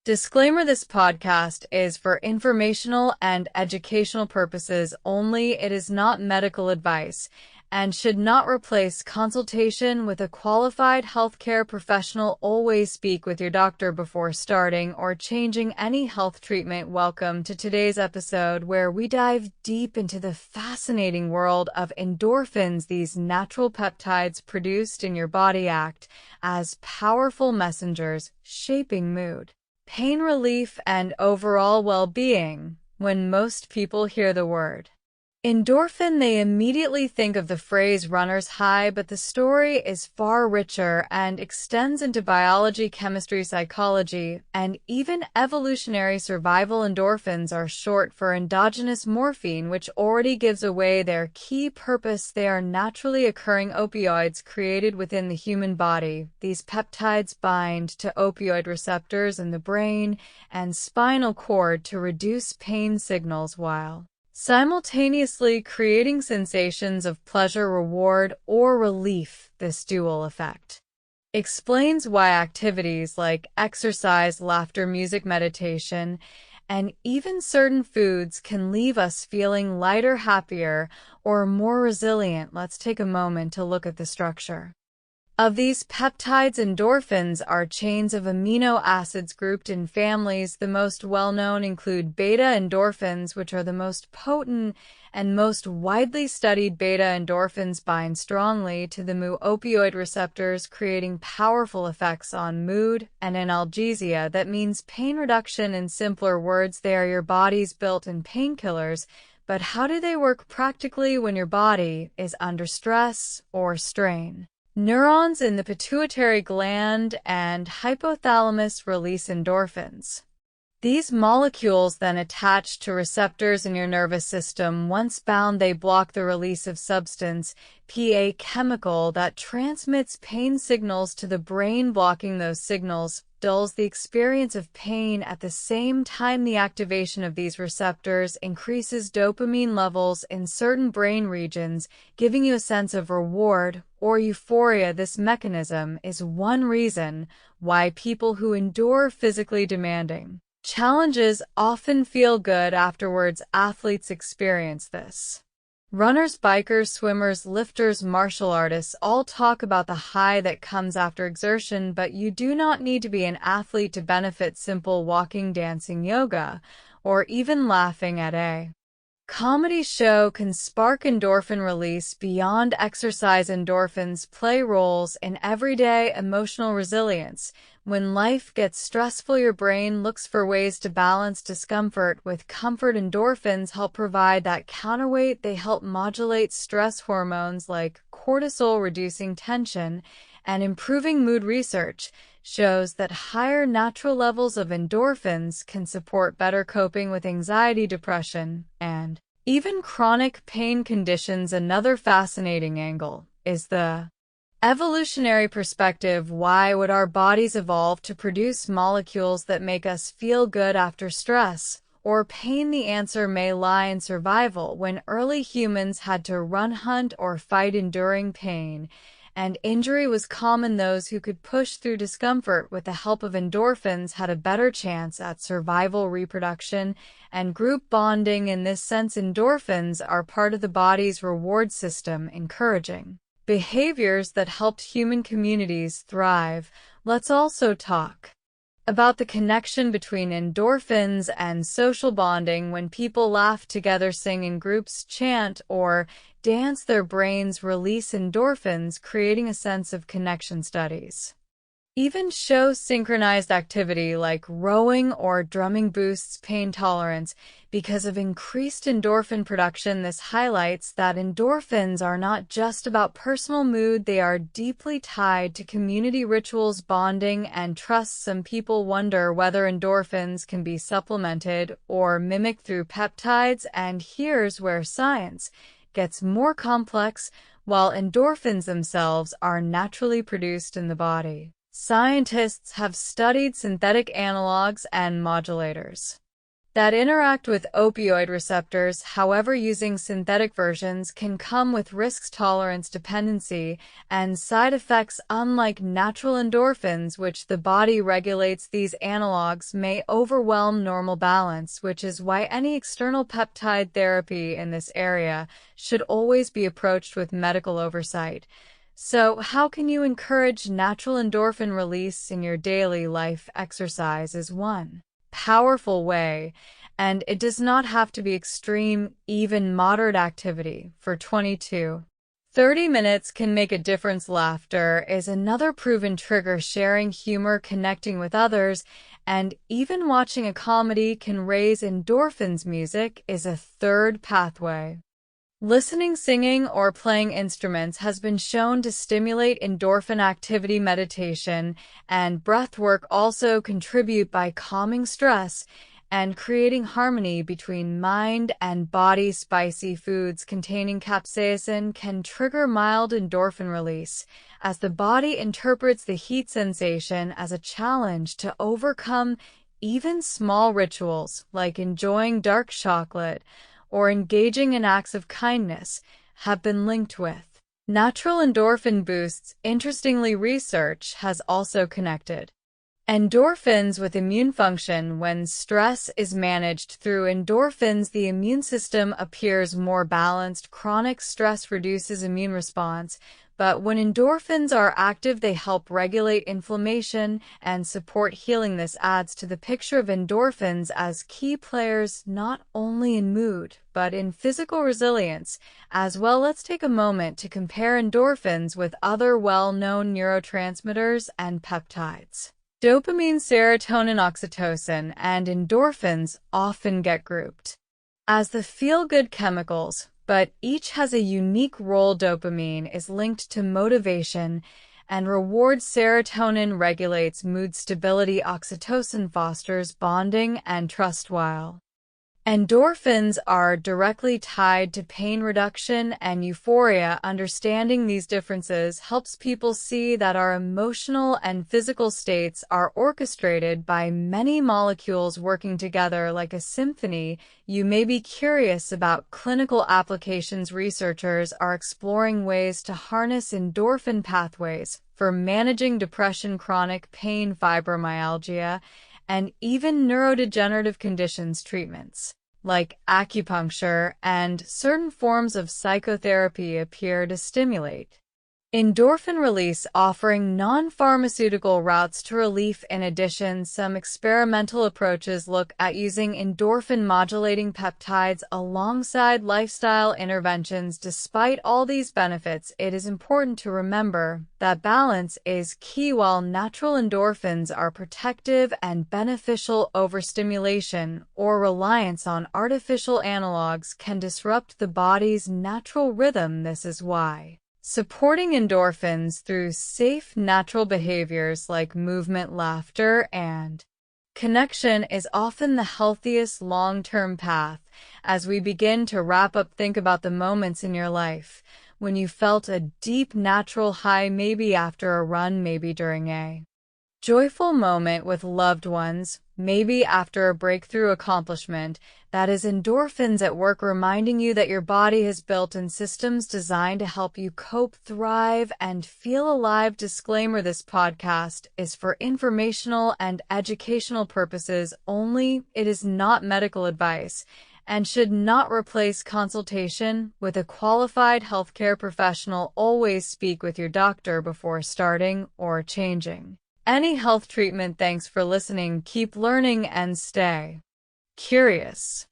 Disclaimer: this podcast is for informational and educational purposes only. It is not medical advice and should not replace consultation with a qualified healthcare professional. Always speak with your doctor before starting or changing any health treatment. Welcome to today's episode, where we dive deep into the fascinating world of endorphins. These natural peptides produced in your body act as powerful messengers, shaping mood, pain relief, and overall well-being. When most people hear the word endorphin, they immediately think of the phrase runner's high, but the story is far richer and extends into biology, chemistry, psychology, and even evolutionary survival. Endorphins are short for endogenous morphine, which already gives away their key purpose. They are naturally occurring opioids created within the human body. These peptides bind to opioid receptors in the brain and spinal cord to reduce pain signals while simultaneously creating sensations of pleasure, reward, or relief. This dual effect explains why activities like exercise, laughter, music, meditation, and even certain foods can leave us feeling lighter, happier, or more resilient. Let's take a moment to look at the structure of these peptides. Endorphins are chains of amino acids grouped in families. The most well-known include beta endorphins, which are the most potent and most widely studied. Beta endorphins bind strongly to the mu-opioid receptors, creating powerful effects on mood and analgesia. That means pain reduction. In simpler words, they are your body's built-in painkillers. But how do they work practically when your body is under stress or strain? Neurons in the pituitary gland and hypothalamus release endorphins. These molecules then attach to receptors in your nervous system. Once bound, they block the release of substance P, a chemical that transmits pain signals to the brain. Blocking those signals dulls the experience of pain. At the same time, the activation of these receptors increases dopamine levels in certain brain regions, giving you a sense of reward or euphoria. This mechanism is one reason why people who endure physically demanding challenges often feel good afterwards. Athletes experience this. Runners, bikers, swimmers, lifters, martial artists all talk about the high that comes after exertion, but you do not need to be an athlete to benefit. Simple walking, dancing, yoga, or even laughing at a comedy show can spark endorphin release. Beyond exercise, endorphins play roles in everyday emotional resilience. When life gets stressful, your brain looks for ways to balance discomfort with comfort. Endorphins help provide that counterweight. They help modulate stress hormones like cortisol, reducing tension and improving mood. Research shows that higher natural levels of endorphins can support better coping with anxiety, depression, and even chronic pain conditions. Another fascinating angle is the evolutionary perspective. Why would our bodies evolve to produce molecules that make us feel good after stress or pain? The answer may lie in survival. When early humans had to run, hunt, or fight, enduring pain and injury was common. Those who could push through discomfort with the help of endorphins had a better chance at survival, reproduction, and group bonding. In this sense, endorphins are part of the body's reward system, encouraging behaviors that helped human communities thrive. Let's also talk about the connection between endorphins and social bonding. When people laugh together, sing in groups, chant, or dance, their brains release endorphins, creating a sense of connection. Studies even show synchronized activity like rowing or drumming boosts pain tolerance because of increased endorphin production. This highlights that endorphins are not just about personal mood, they are deeply tied to community rituals, bonding, and trust. Some people wonder whether endorphins can be supplemented or mimicked through peptides, and here's where science gets more complex. While endorphins themselves are naturally produced in the body, scientists have studied synthetic analogs and modulators that interact with opioid receptors. However, using synthetic versions can come with risks, tolerance, dependency, and side effects. Unlike natural endorphins, which the body regulates, these analogs may overwhelm normal balance, which is why any external peptide therapy in this area should always be approached with medical oversight. So, how can you encourage natural endorphin release in your daily life? Exercise is one powerful way, and it does not have to be extreme. Even moderate activity for 20 to 30 minutes can make a difference. Laughter is another proven trigger. Sharing humor, connecting with others, and even watching a comedy can raise endorphins. Music is a third pathway. Listening, singing, or playing instruments has been shown to stimulate endorphin activity. Meditation and breath work also contribute by calming stress and creating harmony between mind and body. Spicy foods containing capsaicin can trigger mild endorphin release, as the body interprets the heat sensation as a challenge to overcome. Even small rituals, like enjoying dark chocolate or engaging in acts of kindness, have been linked with natural endorphin boosts. Interestingly, research has also connected endorphins with immune function. When stress is managed through endorphins, the immune system appears more balanced. Chronic stress reduces immune response, but when endorphins are active, they help regulate inflammation and support healing. This adds to the picture of endorphins as key players not only in mood, but in physical resilience as well. Let's take a moment to compare endorphins with other well-known neurotransmitters and peptides. Dopamine, serotonin, oxytocin, and endorphins often get grouped as the feel-good chemicals, but each has a unique role. Dopamine is linked to motivation and reward. Serotonin regulates mood stability. Oxytocin fosters bonding and trust, while endorphins are directly tied to pain reduction and euphoria. Understanding these differences helps people see that our emotional and physical states are orchestrated by many molecules working together like a symphony. You may be curious about clinical applications. Researchers are exploring ways to harness endorphin pathways for managing depression, chronic pain, fibromyalgia, and even neurodegenerative conditions. Treatments like acupuncture and certain forms of psychotherapy appear to stimulate endorphin release, offering non-pharmaceutical routes to relief. In addition, some experimental approaches look at using endorphin-modulating peptides alongside lifestyle interventions. Despite all these benefits, it is important to remember that balance is key. While natural endorphins are protective and beneficial, overstimulation or reliance on artificial analogs can disrupt the body's natural rhythm. This is why supporting endorphins through safe, natural behaviors like movement, laughter, and connection is often the healthiest long-term path. As we begin to wrap up, think about the moments in your life when you felt a deep natural high, maybe after a run, maybe during a joyful moment with loved ones, maybe after a breakthrough accomplishment. That is endorphins at work, reminding you that your body has built-in systems designed to help you cope, thrive, and feel alive. Disclaimer: this podcast is for informational and educational purposes only. It is not medical advice and should not replace consultation with a qualified healthcare professional. Always speak with your doctor before starting or changing any health treatment. Thanks for listening. Keep learning and stay curious.